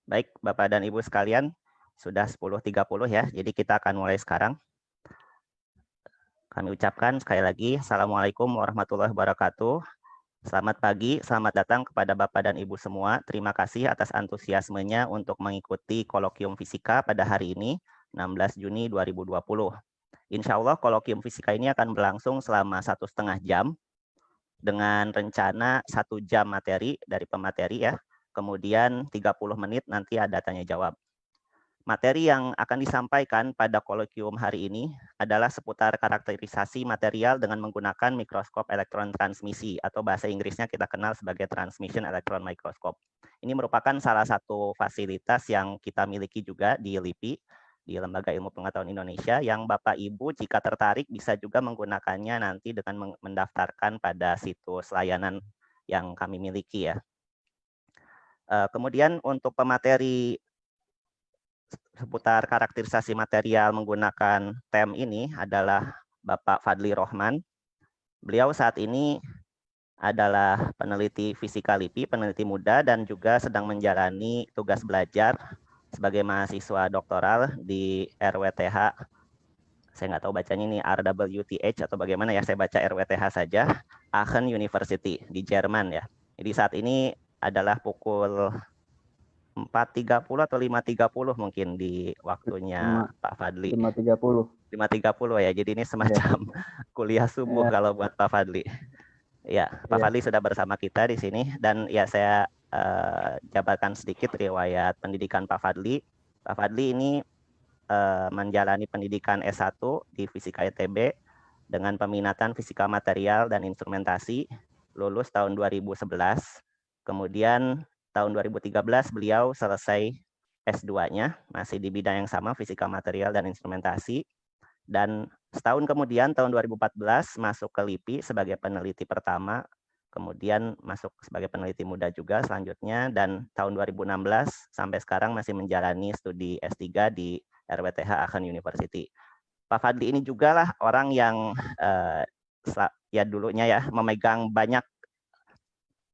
Baik, Bapak dan Ibu sekalian, sudah 10.30 ya, jadi kita akan mulai sekarang. Kami ucapkan sekali lagi, Assalamualaikum warahmatullahi wabarakatuh. Selamat pagi, selamat datang kepada Bapak dan Ibu semua. Terima kasih atas antusiasmenya untuk mengikuti kolokium fisika pada hari ini, 16 Juni 2020. Insya Allah kolokium fisika ini akan berlangsung selama 1,5 jam, dengan rencana 1 jam materi dari pemateri ya, kemudian 30 menit nanti ada tanya jawab. Materi yang akan disampaikan pada kolokium hari ini adalah seputar karakterisasi material dengan menggunakan mikroskop elektron transmisi atau bahasa Inggrisnya kita kenal sebagai Transmission Electron Microscope. Ini merupakan salah satu fasilitas yang kita miliki juga di LIPI, di Lembaga Ilmu Pengetahuan Indonesia, yang Bapak Ibu jika tertarik bisa juga menggunakannya nanti dengan mendaftarkan pada situs layanan yang kami miliki ya. Kemudian untuk pemateri seputar karakterisasi material menggunakan TEM ini adalah Bapak Fadli Rohman. Beliau saat ini adalah peneliti fisika LIPI, peneliti muda, dan juga sedang menjalani tugas belajar sebagai mahasiswa doktoral di RWTH. Saya nggak tahu bacanya ini RWTH atau bagaimana ya, saya baca RWTH saja, Aachen University di Jerman ya. Jadi saat ini adalah pukul 4.30 atau 5.30 mungkin di waktunya Pak Fadli. 5.30. 5.30 ya, jadi ini semacam kuliah subuh kalau buat Pak Fadli. Ya, Pak Fadli sudah bersama kita di sini, dan ya saya jabarkan sedikit riwayat pendidikan Pak Fadli. Pak Fadli ini menjalani pendidikan S1 di Fisika ITB dengan peminatan fisika material dan instrumentasi, lulus tahun 2011. Kemudian tahun 2013 beliau selesai S2-nya, masih di bidang yang sama, fisika material dan instrumentasi. Dan setahun kemudian, tahun 2014, masuk ke LIPI sebagai peneliti pertama, kemudian masuk sebagai peneliti muda juga selanjutnya, dan tahun 2016 sampai sekarang masih menjalani studi S3 di RWTH Aachen University. Pak Fadli ini juga lah orang yang ya dulunya ya memegang banyak,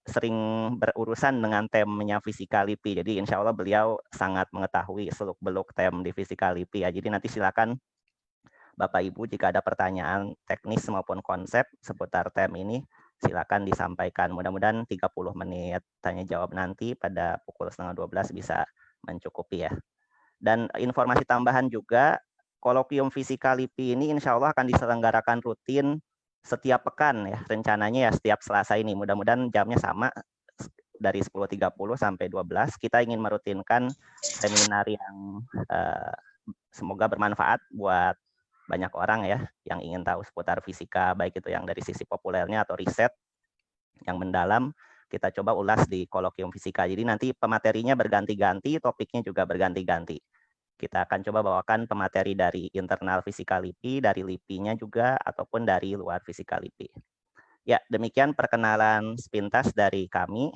sering berurusan dengan temnya fisika LIPI. Jadi insya Allah beliau sangat mengetahui seluk-beluk tem di fisika LIPI ya. Jadi nanti silakan Bapak Ibu jika ada pertanyaan teknis maupun konsep seputar tem ini, silakan disampaikan. Mudah-mudahan 30 menit tanya jawab nanti pada pukul 11:30 bisa mencukupi ya. Dan informasi tambahan juga, kolokium fisika LIPI ini insya Allah akan diselenggarakan rutin setiap pekan ya, rencananya ya setiap Selasa ini. Mudah-mudahan jamnya sama, dari 10.30 sampai 12. Kita ingin merutinkan seminar yang semoga bermanfaat buat banyak orang ya yang ingin tahu seputar fisika, baik itu yang dari sisi populernya atau riset yang mendalam. Kita coba ulas di kolokium fisika. Jadi nanti pematerinya berganti-ganti, topiknya juga berganti-ganti. Kita akan coba bawakan pemateri dari internal fisika LIPI, dari LIPI-nya juga, ataupun dari luar fisika LIPI. Ya, demikian perkenalan sepintas dari kami.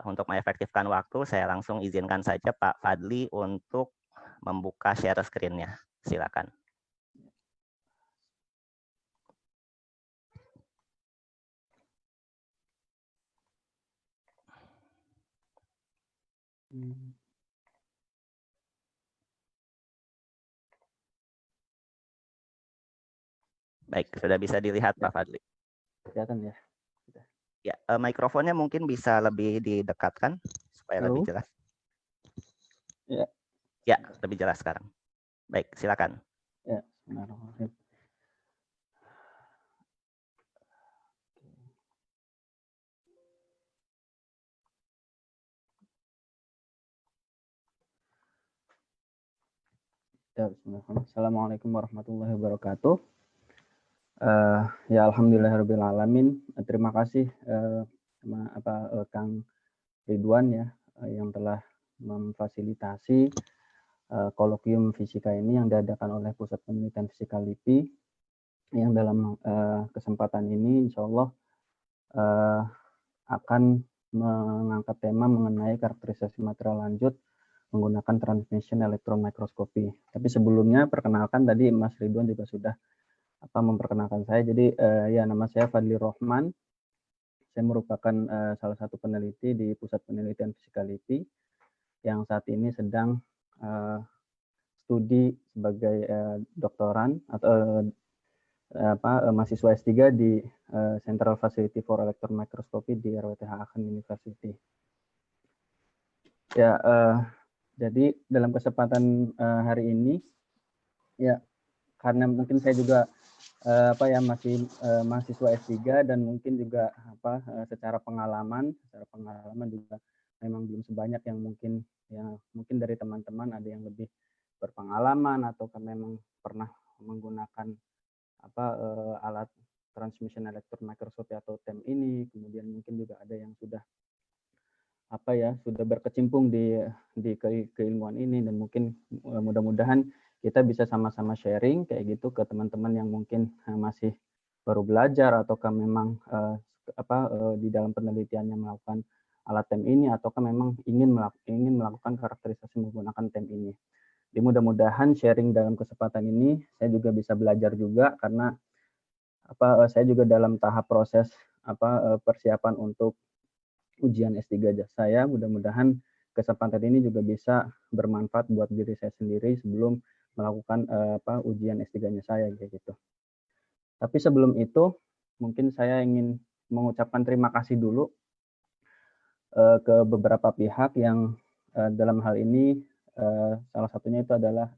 Untuk mengefektifkan waktu, saya langsung izinkan saja Pak Fadli untuk membuka share screen-nya. Silakan. Baik, sudah bisa dilihat Pak Fadli. Kelihatan ya. Ya, mikrofonnya mungkin bisa lebih didekatkan supaya lebih jelas. Ya, lebih jelas sekarang. Baik, silakan. Ya, bismillahirrahmanirrahim. Ya, bismillahirrahmanirrahim. Assalamualaikum warahmatullahi wabarakatuh. Ya, alhamdulillahirrahmanirrahim. Terima kasih Kang Ridwan ya yang telah memfasilitasi kolokium fisika ini yang diadakan oleh Pusat Penelitian Fisika LIPI, yang dalam kesempatan ini insya Allah akan mengangkat tema mengenai karakterisasi material lanjut menggunakan transmission electron microscopy. Tapi sebelumnya perkenalkan, tadi Mas Ridwan juga sudah memperkenalkan saya. Jadi ya, nama saya Fadli Rohman. Saya merupakan salah satu peneliti di Pusat Penelitian Fisika LIPI. yang saat ini sedang studi sebagai doktoran atau mahasiswa S3 di Central Facility for Electron Microscopy di RWTH Aachen University. Ya, jadi dalam kesempatan hari ini, ya karena mungkin saya juga masih mahasiswa S3 dan mungkin juga secara pengalaman juga memang belum sebanyak yang mungkin dari teman-teman ada yang lebih berpengalaman atau memang pernah menggunakan alat transmission electron microscopy atau TEM ini, kemudian mungkin juga ada yang sudah sudah berkecimpung di keilmuan ini, dan mungkin mudah-mudahan kita bisa sama-sama sharing kayak gitu ke teman-teman yang mungkin masih baru belajar ataukah memang di dalam penelitiannya melakukan alat TEM ini ataukah memang ingin melakukan karakterisasi menggunakan TEM ini. Jadi mudah-mudahan sharing dalam kesempatan ini saya juga bisa belajar juga, karena saya juga dalam tahap proses persiapan untuk ujian S3 saya. Mudah-mudahan kesempatan ini juga bisa bermanfaat buat diri saya sendiri sebelum melakukan ujian S3-nya saya kayak gitu. Tapi sebelum itu mungkin saya ingin mengucapkan terima kasih dulu ke beberapa pihak yang dalam hal ini salah satunya itu adalah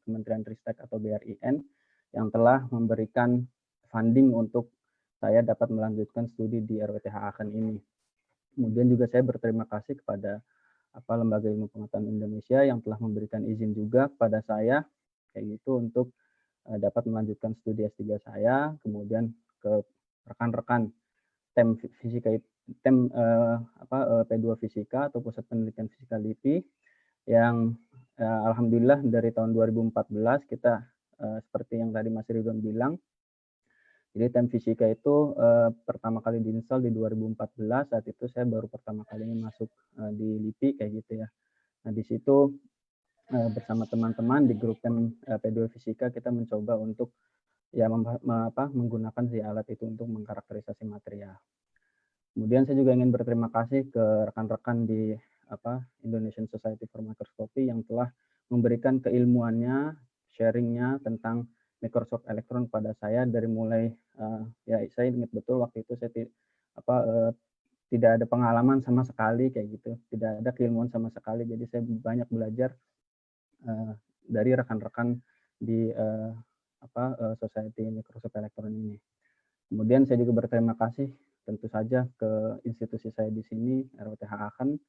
Kementerian Ristek atau BRIN yang telah memberikan funding untuk saya dapat melanjutkan studi di RWTH Aachen ini. Kemudian juga saya berterima kasih kepada Lembaga Ilmu Pengetahuan Indonesia yang telah memberikan izin juga kepada saya kayak gitu untuk dapat melanjutkan studi S3 saya, kemudian ke rekan-rekan TEM Fisika P2 Fisika atau Pusat Penelitian Fisika LIPI yang alhamdulillah dari tahun 2014 kita seperti yang tadi Mas Ridwan bilang. Jadi TEM Fisika itu pertama kali diinstal di 2014, saat itu saya baru pertama kalinya masuk di LIPI kayak gitu ya. Nah di situ bersama teman-teman di grup TEM P2 Fisika kita mencoba untuk ya menggunakan si alat itu untuk mengkarakterisasi material. Kemudian saya juga ingin berterima kasih ke rekan-rekan di Indonesian Society for Microscopy yang telah memberikan keilmuannya, sharingnya tentang mikroskop elektron pada saya dari mulai ya saya ingat betul waktu itu saya tidak ada pengalaman sama sekali kayak gitu, tidak ada keilmuan sama sekali, jadi saya banyak belajar dari rekan-rekan di Society Mikroskop Elektron ini. Kemudian saya juga berterima kasih tentu saja ke institusi saya di sini, RWTH Aachen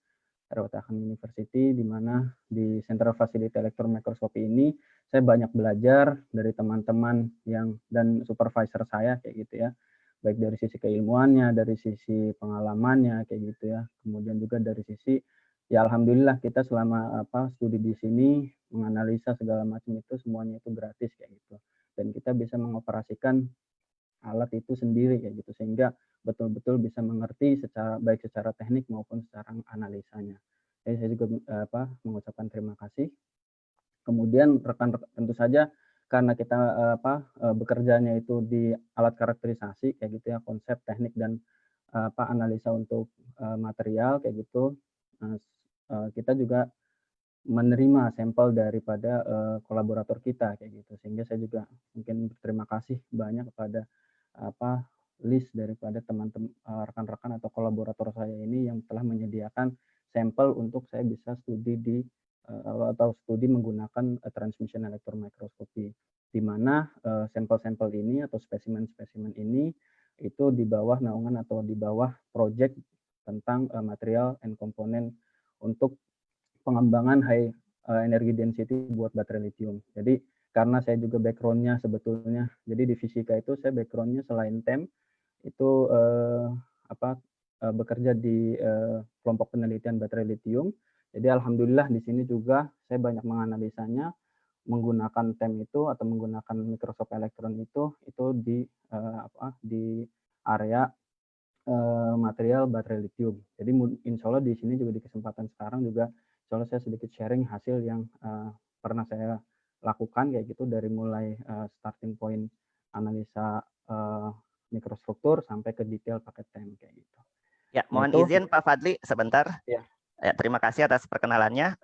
University, di mana di Central Facility Electron Microscopy ini saya banyak belajar dari teman-teman dan supervisor saya kayak gitu ya, baik dari sisi keilmuannya, dari sisi pengalamannya kayak gitu ya, kemudian juga dari sisi ya alhamdulillah kita selama studi di sini menganalisa segala macam itu semuanya itu gratis kayak gitu, dan kita bisa mengoperasikan alat itu sendiri kayak gitu, sehingga betul-betul bisa mengerti baik secara teknik maupun secara analisanya. Jadi saya juga mengucapkan terima kasih. Kemudian rekan-rekan tentu saja karena kita bekerjanya itu di alat karakterisasi kayak gitu ya, konsep teknik dan analisa untuk material kayak gitu. Kita juga menerima sampel daripada kolaborator kita kayak gitu, sehingga saya juga mungkin berterima kasih banyak kepada list daripada teman-teman rekan-rekan atau kolaborator saya ini yang telah menyediakan sampel untuk saya bisa studi atau studi menggunakan transmission electron microscopy, di mana sampel-sampel ini atau spesimen-spesimen ini itu di bawah naungan atau di bawah project tentang material and komponen untuk pengembangan high energy density buat baterai lithium. Jadi karena saya juga background-nya sebetulnya, jadi di fisika itu saya background-nya selain TEM itu bekerja di kelompok penelitian baterai lithium. Jadi alhamdulillah di sini juga saya banyak menganalisanya menggunakan TEM itu atau menggunakan mikroskop elektron itu di area material baterai lithium. Jadi insya Allah di sini juga di kesempatan sekarang juga insya Allah saya sedikit sharing hasil yang pernah saya lakukan kayak gitu, dari mulai starting point analisa mikrostruktur sampai ke detail pakai TEM kayak gitu. Ya, mohon izin Pak Fadli sebentar. Ya. Ya, terima kasih atas perkenalannya.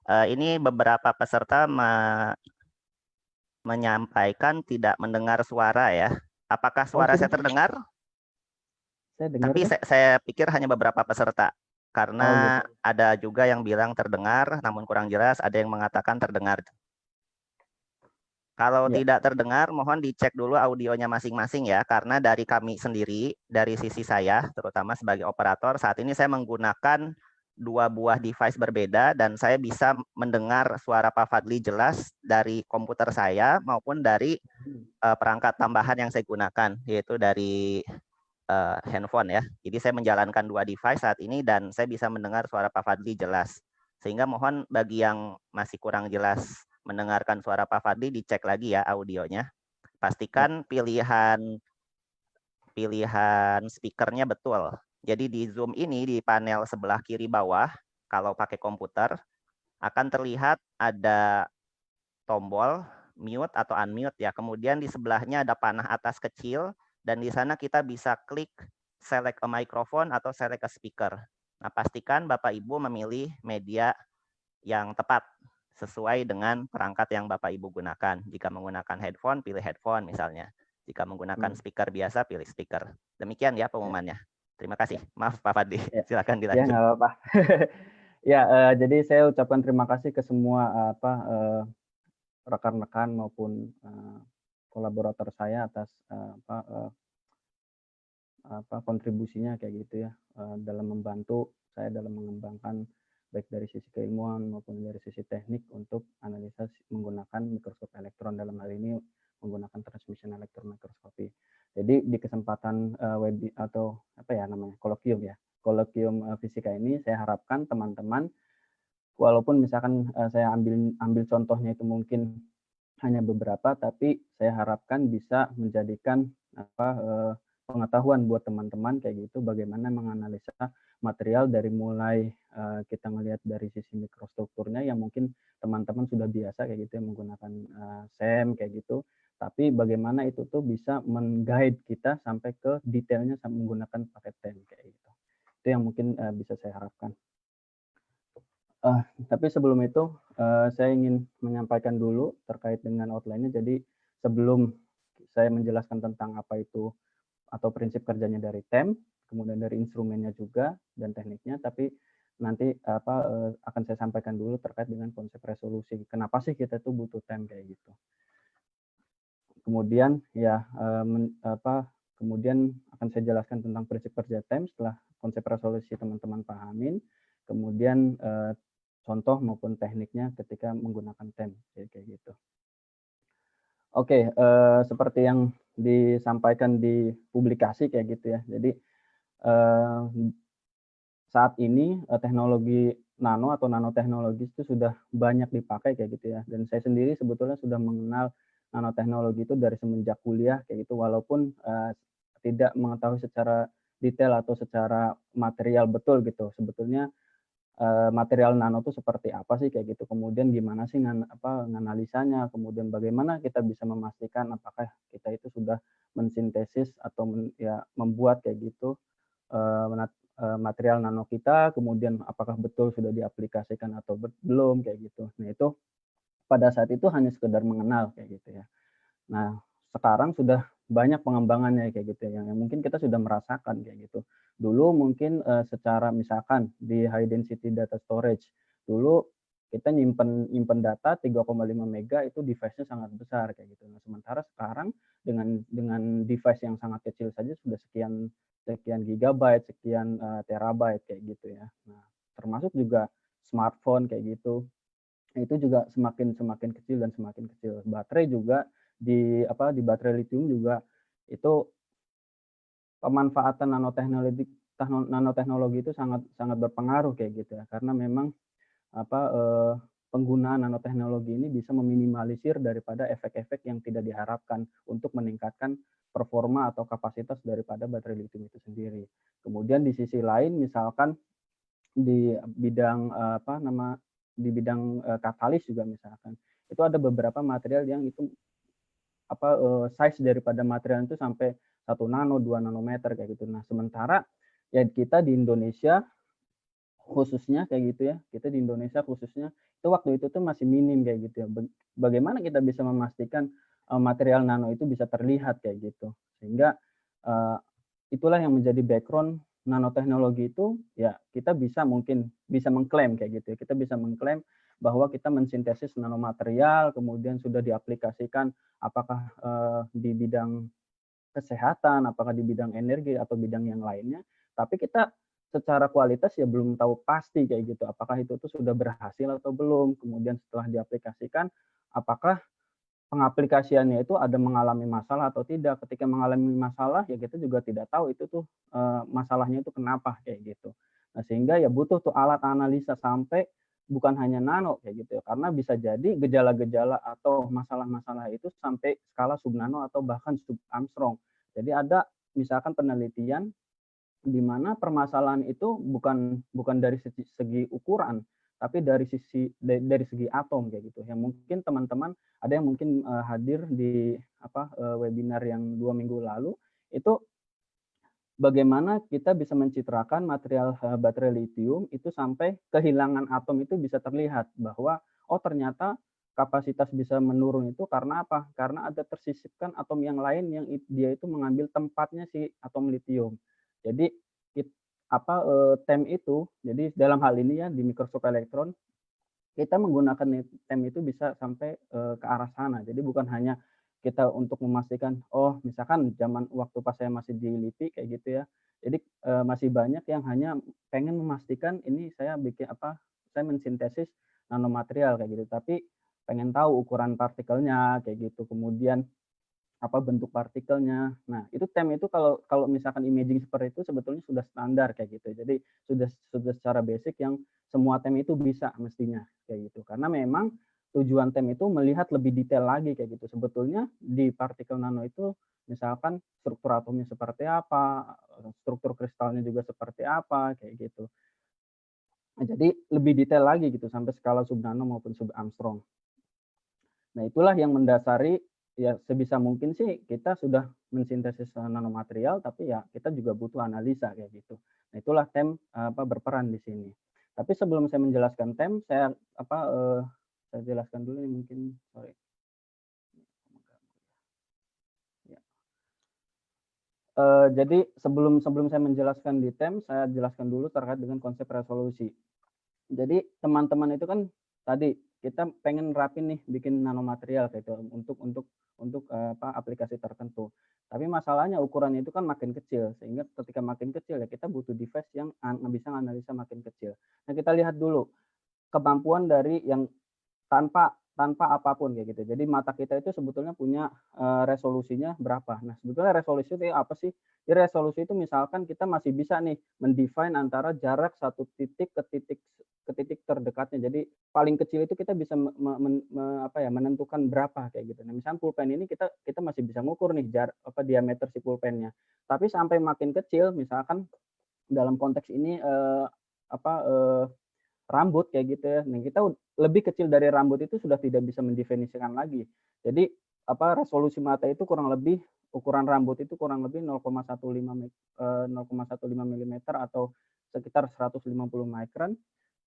Ini beberapa peserta menyampaikan tidak mendengar suara ya. Apakah Oh, suara sudah, saya terdengar? saya dengar Tapi deh. saya pikir hanya beberapa peserta. Oh gitu. Karena ada juga yang bilang terdengar, namun kurang jelas. Ada yang mengatakan terdengar. Kalau Ya. tidak terdengar, mohon dicek dulu audionya masing-masing ya. Karena dari kami sendiri, dari sisi saya, terutama sebagai operator, saat ini saya menggunakan dua buah device berbeda dan saya bisa mendengar suara Pak Fadli jelas dari komputer saya maupun dari perangkat tambahan yang saya gunakan, yaitu dari handphone ya. Jadi saya menjalankan dua device saat ini dan saya bisa mendengar suara Pak Fadli jelas. Sehingga mohon bagi yang masih kurang jelas mendengarkan suara Pak Fadli dicek lagi ya audionya. Ya. Pastikan pilihan speakernya betul. Jadi di Zoom ini di panel sebelah kiri bawah kalau pakai komputer akan terlihat ada tombol mute atau unmute ya. Kemudian di sebelahnya ada panah atas kecil dan di sana kita bisa klik select a microphone atau select a speaker. Nah, pastikan Bapak Ibu memilih media yang tepat sesuai dengan perangkat yang Bapak Ibu gunakan. Jika menggunakan headphone, pilih headphone misalnya. Jika menggunakan speaker biasa, pilih speaker. Demikian ya pengumumannya. Terima kasih. Maaf Pak Fadli, silakan Ya, dilanjut. nggak apa-apa. Ya, jadi saya ucapkan terima kasih ke semua rekan-rekan maupun kolaborator saya atas kontribusinya kayak gitu ya, dalam membantu saya dalam mengembangkan baik dari sisi keilmuan maupun dari sisi teknik untuk analisa menggunakan mikroskop elektron, dalam hal ini menggunakan transmission elektron mikroskopi. Jadi di kesempatan atau apa ya namanya, kolokium fisika ini, saya harapkan teman-teman walaupun misalkan saya ambil contohnya itu mungkin hanya beberapa, tapi saya harapkan bisa menjadikan pengetahuan buat teman-teman kayak gitu, bagaimana menganalisa material dari mulai kita melihat dari sisi mikrostrukturnya yang mungkin teman-teman sudah biasa kayak gitu ya, menggunakan SEM kayak gitu, tapi bagaimana itu tuh bisa men-guide kita sampai ke detailnya menggunakan pakai TEM kayak gitu. Itu yang mungkin bisa saya harapkan. Tapi sebelum itu saya ingin menyampaikan dulu terkait dengan outline-nya. Jadi sebelum saya menjelaskan tentang apa itu atau prinsip kerjanya dari TEM, kemudian dari instrumennya juga dan tekniknya, tapi nanti akan saya sampaikan dulu terkait dengan konsep resolusi. Kenapa sih kita tuh butuh TEM kayak gitu. Kemudian ya kemudian akan saya jelaskan tentang prinsip kerja TEM setelah konsep resolusi teman-teman pahamin. Kemudian contoh maupun tekniknya ketika menggunakan TEM kayak gitu. Oke, seperti yang disampaikan di publikasi kayak gitu ya. Jadi saat ini teknologi nano atau nanoteknologi itu sudah banyak dipakai kayak gitu ya. Dan saya sendiri sebetulnya sudah mengenal nanoteknologi itu dari semenjak kuliah kayak gitu, walaupun tidak mengetahui secara detail atau secara material betul gitu. Sebetulnya material nano itu seperti apa sih kayak gitu, kemudian gimana sih menganalisanya, kemudian bagaimana kita bisa memastikan apakah kita itu sudah mensintesis atau membuat kayak gitu material nano kita, kemudian apakah betul sudah diaplikasikan atau belum kayak gitu. Nah itu pada saat itu hanya sekedar mengenal kayak gitu ya. Nah sekarang sudah banyak pengembangannya kayak gitu ya, yang mungkin kita sudah merasakan kayak gitu. Dulu mungkin secara misalkan di high density data storage, dulu kita nyimpen data 3,5 mega itu device-nya sangat besar kayak gitu. Nah, sementara sekarang dengan device yang sangat kecil saja sudah sekian gigabyte, sekian terabyte kayak gitu ya. Nah, termasuk juga smartphone kayak gitu. Itu juga semakin kecil dan semakin kecil. Baterai juga di baterai lithium juga itu pemanfaatan nanoteknologi itu sangat berpengaruh kayak gitu ya, karena memang penggunaan nanoteknologi ini bisa meminimalisir daripada efek-efek yang tidak diharapkan untuk meningkatkan performa atau kapasitas daripada baterai lithium itu sendiri. Kemudian di sisi lain misalkan di bidang katalis juga misalkan, itu ada beberapa material yang itu size daripada material itu sampai 1 nano, 2 nanometer kayak gitu. Nah, sementara ya kita di Indonesia khususnya kayak gitu ya, kita di Indonesia khususnya, itu waktu itu tuh masih minim kayak gitu ya. Bagaimana kita bisa memastikan, material nano itu bisa terlihat kayak gitu. Sehingga, eee, itulah yang menjadi background nanoteknologi itu, ya kita mungkin bisa mengklaim kayak gitu ya, kita bisa mengklaim bahwa kita mensintesis nanomaterial, kemudian sudah diaplikasikan apakah, di bidang kesehatan, apakah di bidang energi atau bidang yang lainnya, tapi kita secara kualitas ya belum tahu pasti kayak gitu, apakah itu tuh sudah berhasil atau belum. Kemudian setelah diaplikasikan, apakah pengaplikasiannya itu ada mengalami masalah atau tidak. Ketika mengalami masalah, ya kita juga tidak tahu itu tuh, masalahnya itu kenapa, kayak gitu. Nah, sehingga ya butuh tuh alat analisa sampai bukan hanya nano kayak gitu ya, karena bisa jadi gejala-gejala atau masalah-masalah itu sampai skala subnano atau bahkan sub-Armstrong. Jadi ada misalkan penelitian di mana permasalahan itu bukan bukan dari segi ukuran, tapi dari segi atom kayak gitu. Yang mungkin teman-teman ada yang mungkin hadir di webinar yang 2 minggu lalu, itu bagaimana kita bisa mencitrakan material baterai lithium itu sampai kehilangan atom itu bisa terlihat bahwa oh ternyata kapasitas bisa menurun itu karena apa? Karena ada tersisipkan atom yang lain yang dia itu mengambil tempatnya si atom lithium. Jadi TEM itu, jadi dalam hal ini ya di mikroskop elektron kita menggunakan TEM itu bisa sampai ke arah sana. Jadi bukan hanya kita untuk memastikan, oh misalkan zaman waktu pas saya masih di LIPI kayak gitu ya. Jadi masih banyak yang hanya pengen memastikan ini saya bikin saya mensintesis nanomaterial kayak gitu. Tapi pengen tahu ukuran partikelnya kayak gitu. Kemudian bentuk partikelnya. Nah, itu TEM itu kalau kalau misalkan imaging seperti itu sebetulnya sudah standar kayak gitu. Jadi sudah secara basic yang semua TEM itu bisa mestinya kayak gitu. Karena memang tujuan TEM itu melihat lebih detail lagi kayak gitu. Sebetulnya di partikel nano itu misalkan struktur atomnya seperti apa, struktur kristalnya juga seperti apa kayak gitu. Nah, jadi lebih detail lagi gitu sampai skala subnano maupun sub-Armstrong. Nah, itulah yang mendasari ya sebisa mungkin sih kita sudah mensintesis nanomaterial, tapi ya kita juga butuh analisa kayak gitu. Nah, itulah TEM berperan di sini. Tapi sebelum saya menjelaskan TEM, saya jelaskan dulu nih mungkin, sorry. Ya. Jadi sebelum sebelum saya menjelaskan di TEM, saya jelaskan dulu terkait dengan konsep resolusi. Jadi teman-teman itu kan tadi kita pengen rapin nih bikin nanomaterial kayak itu untuk aplikasi tertentu. Tapi masalahnya ukurannya itu kan makin kecil, sehingga ketika makin kecil ya kita butuh device yang bisa analisa makin kecil. Nah, kita lihat dulu kemampuan dari yang tanpa tanpa apapun kayak gitu. Jadi mata kita itu sebetulnya punya resolusinya berapa. Nah, sebetulnya resolusi itu apa sih? Di resolusi itu misalkan kita masih bisa nih mendefine antara jarak satu titik ke titik terdekatnya. Jadi paling kecil itu kita bisa menentukan berapa kayak gitu. Nah, misalnya pulpen ini kita kita masih bisa ngukur nih diameter si pulpennya. Tapi sampai makin kecil misalkan dalam konteks ini rambut kayak gitu ya. Nah, kita lebih kecil dari rambut itu sudah tidak bisa mendefinisikan lagi. Jadi resolusi mata itu kurang lebih ukuran rambut itu kurang lebih 0,15 mm atau sekitar 150 micron.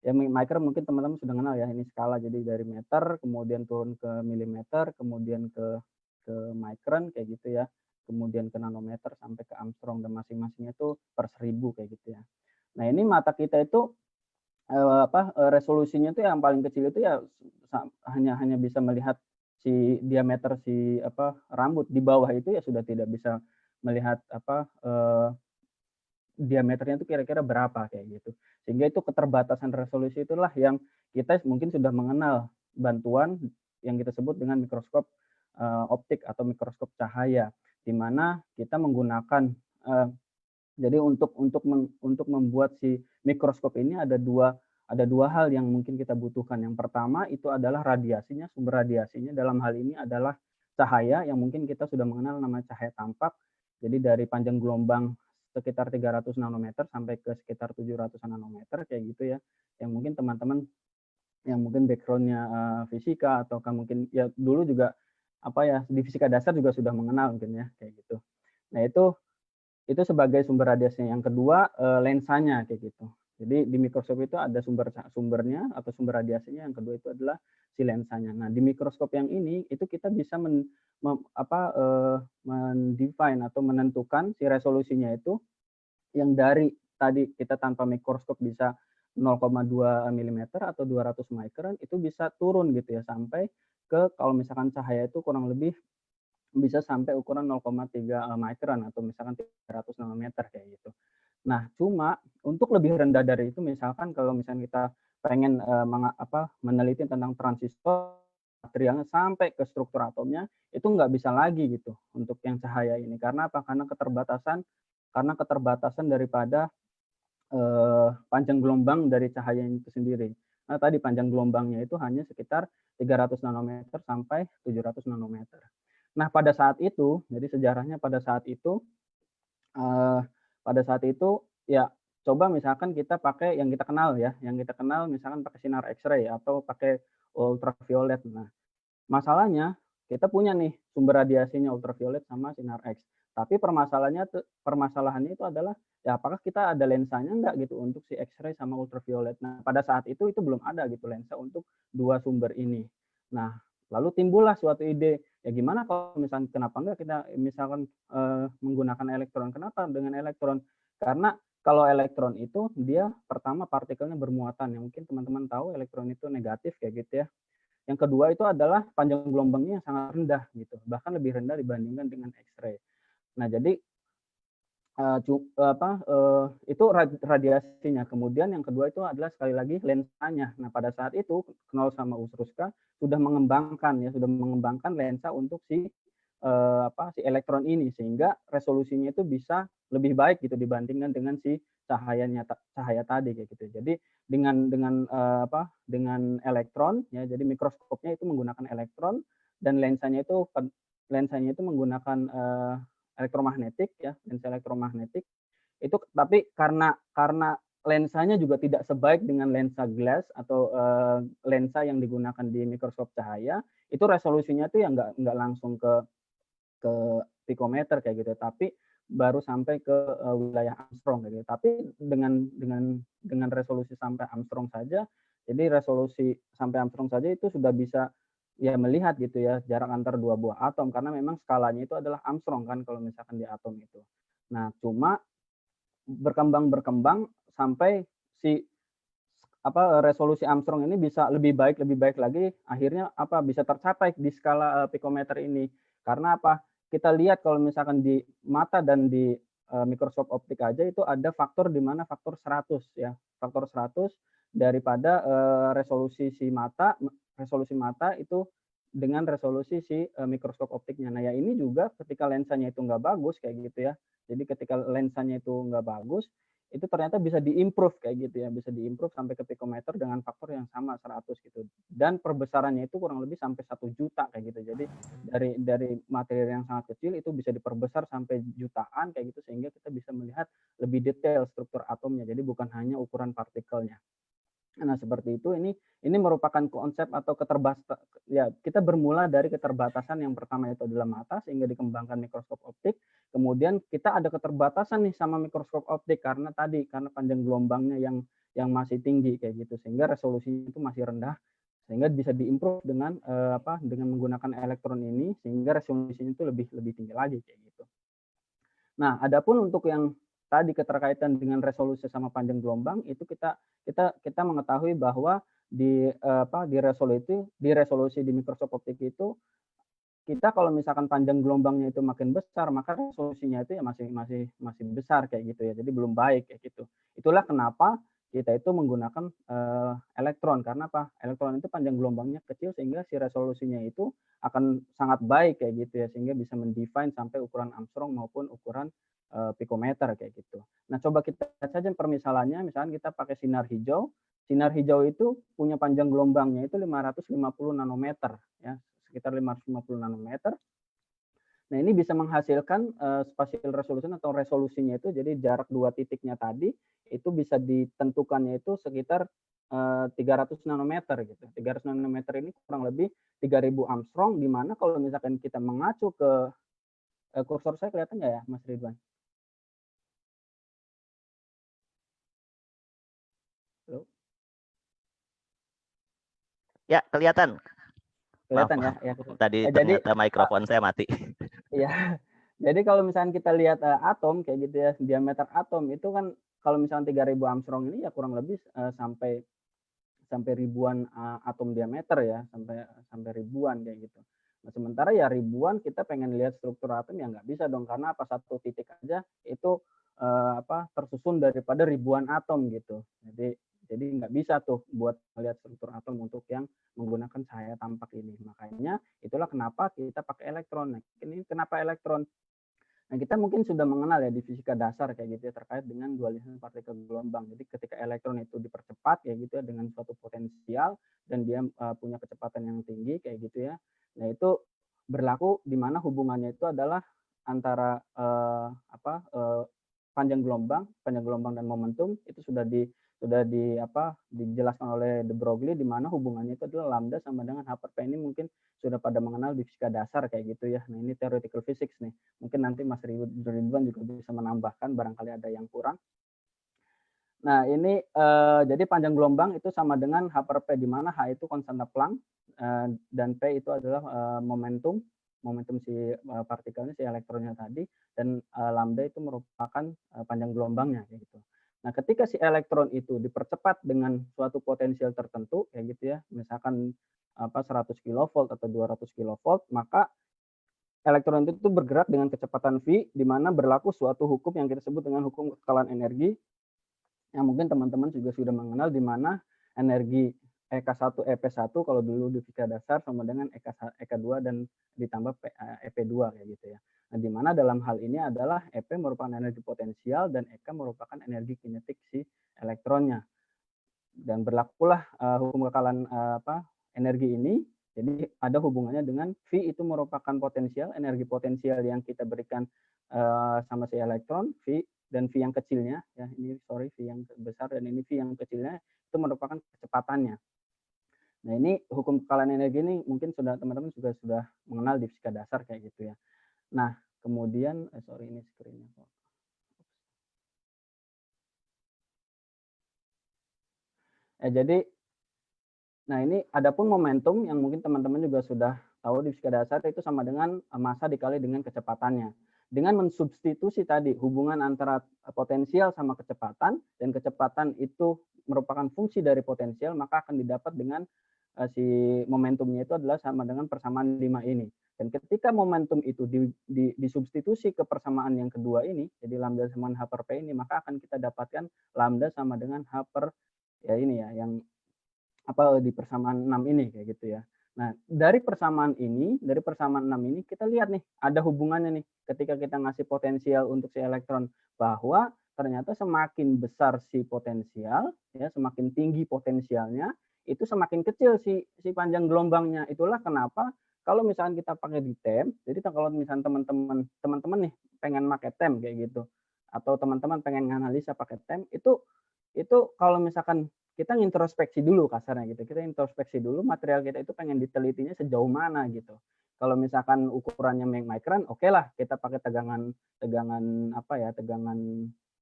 Ya micron mungkin teman-teman sudah kenal ya, ini skala jadi dari meter kemudian turun ke milimeter, kemudian ke micron kayak gitu ya. Kemudian ke nanometer sampai ke Armstrong dan masing-masingnya itu per 1000 kayak gitu ya. Nah, ini mata kita itu resolusinya tuh yang paling kecil itu ya hanya bisa melihat si diameter si rambut. Di bawah itu ya sudah tidak bisa melihat diameternya itu kira-kira berapa kayak gitu. Sehingga itu keterbatasan resolusi itulah yang kita mungkin sudah mengenal bantuan yang kita sebut dengan mikroskop optik atau mikroskop cahaya, di mana kita menggunakan jadi untuk membuat si mikroskop ini ada dua hal yang mungkin kita butuhkan. Yang pertama itu adalah radiasinya, sumber radiasinya dalam hal ini adalah cahaya yang mungkin kita sudah mengenal nama cahaya tampak. Jadi dari panjang gelombang sekitar 300 nanometer sampai ke sekitar 700 nanometer kayak gitu ya. Yang mungkin teman-teman yang mungkin background-nya fisika ataukah mungkin ya dulu juga di fisika dasar juga sudah mengenal mungkin ya kayak gitu. Nah, itu sebagai sumber radiasinya. Yang kedua lensanya kayak gitu. Jadi di mikroskop itu ada sumbernya atau sumber radiasinya, yang kedua itu adalah si lensanya. Nah, di mikroskop yang ini itu kita bisa mendefine atau menentukan si resolusinya itu yang dari tadi kita tanpa mikroskop bisa 0,2 mm atau 200 micron itu bisa turun gitu ya sampai ke kalau misalkan cahaya itu kurang lebih bisa sampai ukuran 0,3 micron atau misalkan 300 nanometer kayak gitu. Nah, cuma untuk lebih rendah dari itu misalkan kalau misalnya kita pengen meneliti tentang transistor materialnya sampai ke struktur atomnya itu nggak bisa lagi gitu untuk yang cahaya ini. Karena apa? Karena keterbatasan daripada panjang gelombang dari cahaya itu sendiri. Nah, tadi panjang gelombangnya itu hanya sekitar 300 nanometer sampai 700 nanometer. Nah, pada saat itu, jadi sejarahnya pada saat itu ya coba misalkan kita pakai yang kita kenal ya, yang kita kenal misalkan pakai sinar X-ray atau pakai ultraviolet. Nah, masalahnya kita punya nih sumber radiasinya ultraviolet sama sinar X. Tapi permasalahannya itu adalah ya apakah kita ada lensanya enggak gitu untuk si X-ray sama ultraviolet. Nah, pada saat itu belum ada gitu lensa untuk dua sumber ini. Nah, lalu timbullah suatu ide, ya gimana kalau misalkan kenapa enggak kita misalkan menggunakan elektron. Kenapa dengan elektron? Karena kalau elektron itu dia pertama partikelnya bermuatan, yang mungkin teman-teman tahu elektron itu negatif kayak gitu ya. Yang kedua itu adalah panjang gelombangnya yang sangat rendah gitu, bahkan lebih rendah dibandingkan dengan X-ray. Nah, jadi itu radiasinya. Kemudian yang kedua itu adalah sekali lagi lensanya. Nah, pada saat itu Knoll sama Usruska sudah mengembangkan lensa untuk si elektron ini sehingga resolusinya itu bisa lebih baik gitu dibandingkan dengan si cahaya tadi kayak gitu. Jadi dengan elektron ya, jadi mikroskopnya itu menggunakan elektron dan lensanya itu menggunakan elektromagnetik ya, lensa elektromagnetik. Itu tapi karena lensanya juga tidak sebaik dengan lensa glass atau lensa yang digunakan di mikroskop cahaya, itu resolusinya tuh ya nggak langsung ke pikometer kayak gitu, tapi baru sampai ke wilayah Armstrong kayak gitu. Tapi dengan resolusi sampai Armstrong saja, jadi resolusi sampai Armstrong saja itu sudah bisa ya melihat gitu ya jarak antar dua buah atom karena memang skalanya itu adalah Armstrong kan kalau misalkan di atom itu. Nah, cuma berkembang sampai si resolusi Armstrong ini bisa lebih baik lagi akhirnya bisa tercapai di skala pikometer ini. Karena apa? Kita lihat kalau misalkan di mata dan di mikroskop optik aja itu ada faktor di mana faktor 100 ya. Faktor 100 daripada resolusi mata itu dengan resolusi si mikroskop optiknya. Nah, ya ini juga ketika lensanya itu nggak bagus kayak gitu ya. Jadi ketika lensanya itu nggak bagus, itu ternyata bisa diimprove kayak gitu ya, bisa diimprove sampai ke pikometer dengan faktor yang sama 100 gitu. Dan perbesarannya itu kurang lebih sampai 1 juta kayak gitu. Jadi dari materi yang sangat kecil itu bisa diperbesar sampai jutaan kayak gitu sehingga kita bisa melihat lebih detail struktur atomnya. Jadi bukan hanya ukuran partikelnya. Nah, seperti itu ini merupakan konsep atau keterbatasan ya, kita bermula dari keterbatasan yang pertama itu adalah mata sehingga dikembangkan mikroskop optik. Kemudian kita ada keterbatasan nih sama mikroskop optik karena panjang gelombangnya yang masih tinggi kayak gitu sehingga resolusinya itu masih rendah sehingga bisa diimprove dengan dengan menggunakan elektron ini sehingga resolusinya itu lebih tinggi lagi kayak gitu. Nah, adapun untuk yang tadi keterkaitan dengan resolusi sama panjang gelombang itu kita mengetahui bahwa di resolusi di mikroskop optik itu kita kalau misalkan panjang gelombangnya itu makin besar maka resolusinya itu ya masih besar kayak gitu ya. Jadi belum baik kayak gitu. Itulah kenapa kita itu menggunakan elektron karena apa? Elektron itu panjang gelombangnya kecil sehingga si resolusinya itu akan sangat baik kayak gitu ya sehingga bisa mendefine sampai ukuran Armstrong maupun ukuran pikometer kayak gitu. Nah, coba kita lihat saja permisalannya, misalkan kita pakai sinar hijau. Sinar hijau itu punya panjang gelombangnya itu 550 nanometer ya, sekitar 550 nanometer. Nah, ini bisa menghasilkan spatial resolution atau resolusinya itu jadi jarak dua titiknya tadi itu bisa ditentukannya itu sekitar 300 nanometer gitu. 300 nanometer ini kurang lebih 3000 Armstrong di mana kalau misalkan kita mengacu ke kursor saya kelihatan nggak ya Mas Ridwan? Ya, kelihatan. Kelihatan Maaf, ya. tadi Jadi ternyata mikrofon saya mati. ya, jadi kalau misalnya kita lihat atom kayak gitu ya, diameter atom itu kan kalau misalnya 3000 Armstrong ini ya kurang lebih sampai ribuan atom diameter ya, sampai ribuan kayak gitu. Nah, sementara ya ribuan kita pengen lihat struktur atom ya nggak bisa dong, karena apa, satu titik aja itu tersusun daripada ribuan atom gitu. Jadi nggak bisa tuh buat melihat struktur atom untuk yang menggunakan cahaya tampak ini. Makanya itulah kenapa kita pakai elektron. Nah, ini kenapa elektron? Nah, kita mungkin sudah mengenal ya di fisika dasar kayak gitu ya, terkait dengan dualisme partikel gelombang. Jadi ketika elektron itu dipercepat kayak gitu ya dengan suatu potensial dan dia punya kecepatan yang tinggi kayak gitu ya. Nah, itu berlaku di mana hubungannya itu adalah antara panjang gelombang dan momentum itu sudah dijelaskan oleh de Broglie, di mana hubungannya itu adalah lambda sama dengan H per P. Ini mungkin sudah pada mengenal di fisika dasar kayak gitu ya. Nah, ini theoretical physics nih. Mungkin nanti Mas Ridwan juga bisa menambahkan barangkali ada yang kurang. Nah, ini jadi panjang gelombang itu sama dengan H per P, di mana H itu konstanta Planck dan P itu adalah momentum si partikelnya, si elektronnya tadi, dan lambda itu merupakan panjang gelombangnya kayak gitu. Nah, ketika si elektron itu dipercepat dengan suatu potensial tertentu kayak gitu ya, misalkan 100 kilovolt atau 200 kilovolt, maka elektron itu bergerak dengan kecepatan v, di mana berlaku suatu hukum yang kita sebut dengan hukum kekekalan energi, yang mungkin teman-teman juga sudah mengenal, di mana energi EK1 EP1 kalau dulu di fisika dasar sama dengan EK2 dan ditambah EP2 kayak gitu ya. Nah, di mana dalam hal ini adalah EP merupakan energi potensial dan EK merupakan energi kinetik si elektronnya. Dan berlakulah hukum kekekalan energi ini. Jadi ada hubungannya dengan V, itu merupakan potensial, energi potensial yang kita berikan sama si elektron, V, dan V yang kecilnya, ya ini V yang besar dan ini V yang kecilnya, itu merupakan kecepatannya. Nah, ini hukum kekekalan energi ini mungkin teman-teman juga sudah mengenal di fisika dasar kayak gitu ya. Nah, kemudian ini screen-nya kok. Jadi nah, ini adapun momentum yang mungkin teman-teman juga sudah tahu di fisika dasar, itu sama dengan massa dikali dengan kecepatannya. Dengan mensubstitusi tadi hubungan antara potensial sama kecepatan, dan kecepatan itu merupakan fungsi dari potensial, maka akan didapat dengan si momentumnya itu adalah sama dengan persamaan 5 ini. Dan ketika momentum itu disubstitusi ke persamaan yang kedua ini, jadi lambda sama H per P ini, maka akan kita dapatkan lambda sama dengan H per yang di persamaan 6 ini kayak gitu ya. Nah, dari persamaan 6 ini kita lihat nih, ada hubungannya nih ketika kita ngasih potensial untuk si elektron, bahwa ternyata semakin besar si potensial ya, semakin tinggi potensialnya, itu semakin kecil si panjang gelombangnya. Itulah kenapa kalau misalkan kita pakai di TEM, jadi kalau misalkan teman-teman nih pengen pakai TEM kayak gitu, atau teman-teman pengen analisa pakai TEM, itu kalau misalkan kita introspeksi dulu kasarnya gitu. Kita introspeksi dulu material kita itu pengen ditelitinya sejauh mana gitu. Kalau misalkan ukurannya mikron, oke lah kita pakai tegangan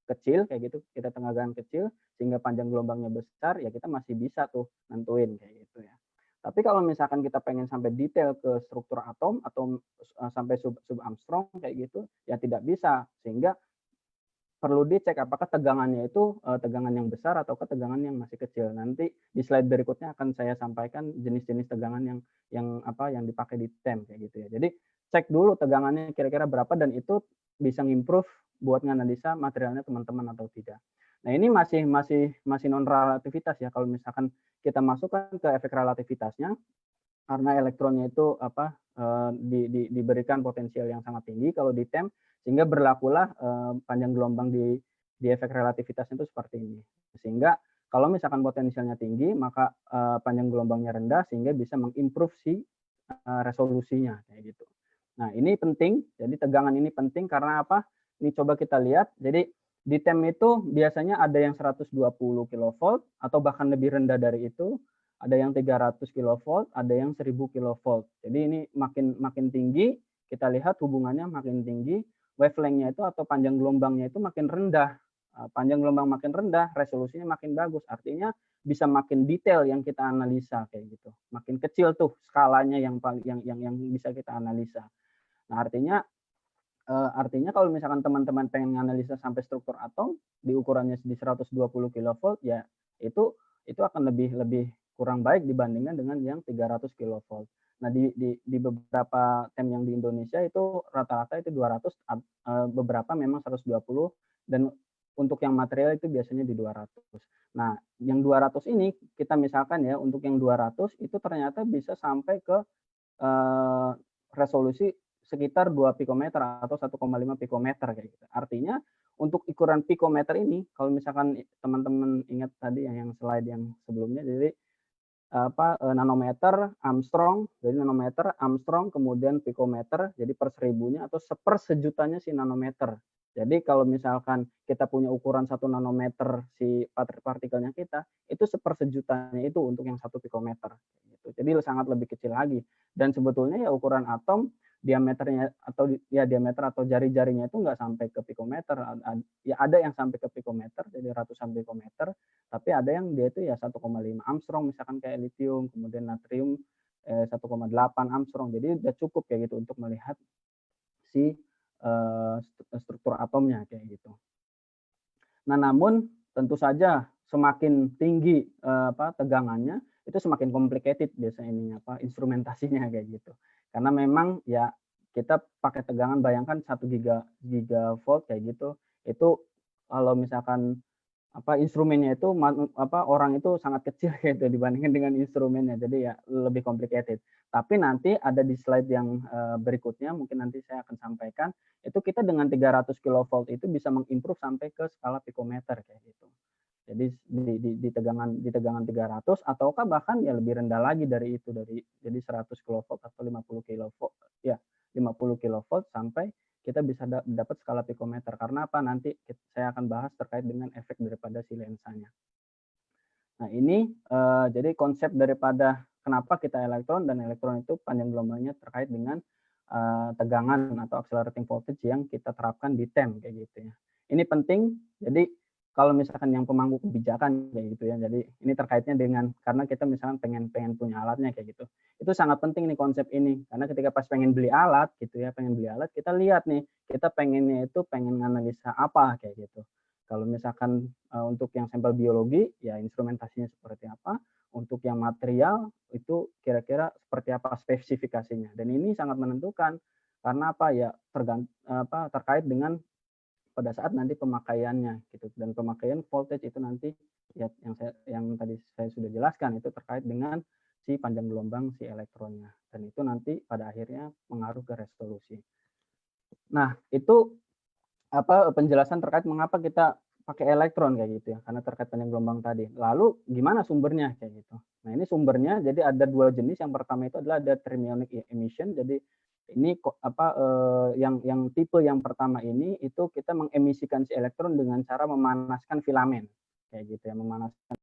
kecil kayak gitu. Kita tegangan kecil sehingga panjang gelombangnya besar, ya kita masih bisa tuh nentuin kayak gitu ya. Tapi kalau misalkan kita pengen sampai detail ke struktur atom atau sampai sub Armstrong kayak gitu, ya tidak bisa, sehingga perlu dicek apakah tegangannya itu tegangan yang besar atau tegangan yang masih kecil. Nanti di slide berikutnya akan saya sampaikan jenis-jenis tegangan yang dipakai di TEM kayak gitu ya. Jadi cek dulu tegangannya kira-kira berapa, dan itu bisa ngimprove buat nganalisa materialnya teman-teman atau tidak. Nah, ini masih non relativitas ya. Kalau misalkan kita masukkan ke efek relativitasnya, karena elektronnya itu diberikan potensial yang sangat tinggi kalau di TEM, sehingga berlakulah panjang gelombang di efek relativitas itu seperti ini. Sehingga kalau misalkan potensialnya tinggi, maka panjang gelombangnya rendah, sehingga bisa mengimprove si resolusinya kayak gitu. Nah, ini penting. Jadi tegangan ini penting karena apa? Ini coba kita lihat. Jadi di TEM itu biasanya ada yang 120 kilovolt atau bahkan lebih rendah dari itu. Ada yang 300 kilovolt, ada yang 1000 kilovolt. Jadi ini makin tinggi, kita lihat hubungannya makin tinggi, wavelength-nya itu atau panjang gelombangnya itu makin rendah panjang gelombang makin rendah, resolusinya makin bagus. Artinya bisa makin detail yang kita analisa kayak gitu. Makin kecil tuh skalanya yang bisa kita analisa. Nah, artinya kalau misalkan teman-teman pengen analisa sampai struktur atom di ukurannya di 120 kilovolt, ya itu akan lebih kurang baik dibandingkan dengan yang 300 kilovolt. Nah, di beberapa TEM yang di Indonesia itu rata-rata itu 200, beberapa memang 120, dan untuk yang material itu biasanya di 200. Nah, yang 200 ini kita misalkan ya, untuk yang 200 itu ternyata bisa sampai ke resolusi sekitar 2 pikometer atau 1,5 pikometer kayak gitu. Artinya untuk ukuran pikometer ini, kalau misalkan teman-teman ingat tadi yang slide yang sebelumnya, jadi nanometer, Armstrong, jadi nanometer, Armstrong, kemudian pikometer, jadi per seribunya atau sepersejutanya si nanometer. Jadi kalau misalkan kita punya ukuran 1 nanometer si partikelnya kita, itu sepersejutanya itu untuk yang 1 pikometer. Gitu. Jadi sangat lebih kecil lagi. Dan sebetulnya ya ukuran atom diameternya diameter atau jari-jarinya itu nggak sampai ke pikometer. Ya ada yang sampai ke pikometer, jadi ratusan pikometer, tapi ada yang dia itu ya 1,5 Armstrong, misalkan kayak lithium, kemudian natrium 1,8 Armstrong. Jadi udah cukup kayak gitu untuk melihat si struktur atomnya kayak gitu. Nah, namun tentu saja semakin tinggi tegangannya, itu semakin complicated biasanya ininya instrumentasinya kayak gitu. Karena memang ya kita pakai tegangan, bayangkan 1 gigavolt kayak gitu. Itu kalau misalkan instrumennya itu orang itu sangat kecil gitu dibandingkan dengan instrumennya. Jadi ya lebih complicated. Tapi nanti ada di slide yang berikutnya, mungkin nanti saya akan sampaikan, itu kita dengan 300 kilovolt itu bisa mengimprove sampai ke skala pikometer kayak gitu. Jadi di tegangan 300 ataukah bahkan ya lebih rendah lagi dari itu, jadi 100 kilovolt atau 50 kilovolt ya, 50 kilovolt sampai kita bisa dapat skala pikometer. Karena apa? Nanti saya akan bahas terkait dengan efek daripada si lensanya. Nah, ini jadi konsep daripada kenapa kita elektron, dan elektron itu panjang gelombangnya terkait dengan tegangan atau accelerating voltage yang kita terapkan di TEM kayak gitu ya. Ini penting, jadi kalau misalkan yang pemangku kebijakan kayak gitu ya, jadi ini terkaitnya dengan karena kita misalkan pengen punya alatnya kayak gitu. Itu sangat penting nih konsep ini, karena ketika pas pengen beli alat gitu ya, kita lihat nih, kita pengennya itu pengen analisa apa kayak gitu. Kalau misalkan untuk yang sampel biologi, ya instrumentasinya seperti apa, untuk yang material itu kira-kira seperti apa spesifikasinya. Dan ini sangat menentukan karena apa ya terkait dengan pada saat nanti pemakaiannya gitu. Dan pemakaian voltage itu nanti ya yang tadi saya sudah jelaskan itu terkait dengan si panjang gelombang si elektronnya, dan itu nanti pada akhirnya mengaruh ke resolusi. Nah, itu penjelasan terkait mengapa kita pakai elektron kayak gitu ya, karena terkait panjang gelombang tadi. Lalu gimana sumbernya kayak gitu. Nah, ini sumbernya jadi ada 2 jenis. Yang pertama itu adalah ada thermionic emission. Jadi ini yang tipe yang pertama ini itu kita mengemisikan si elektron dengan cara memanaskan filamen kayak gitu ya, memanaskan